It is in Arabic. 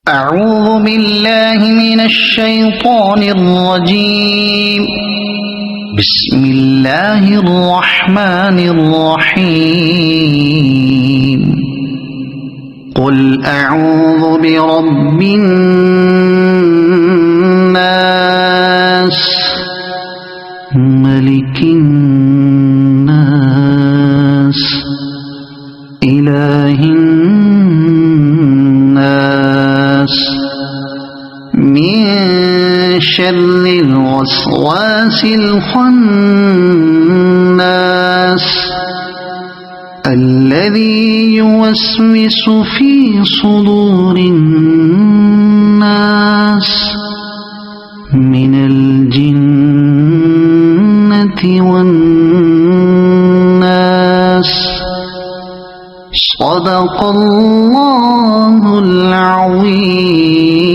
أعوذ بالله من الشيطان الرجيم. بسم الله الرحمن الرحيم. قل أعوذ برب الناس ملك الناس إله الناس من شر الوسواس الخناس الذي يوسوس في صدور الناس من الجنة والناس. صدق الله العظيم.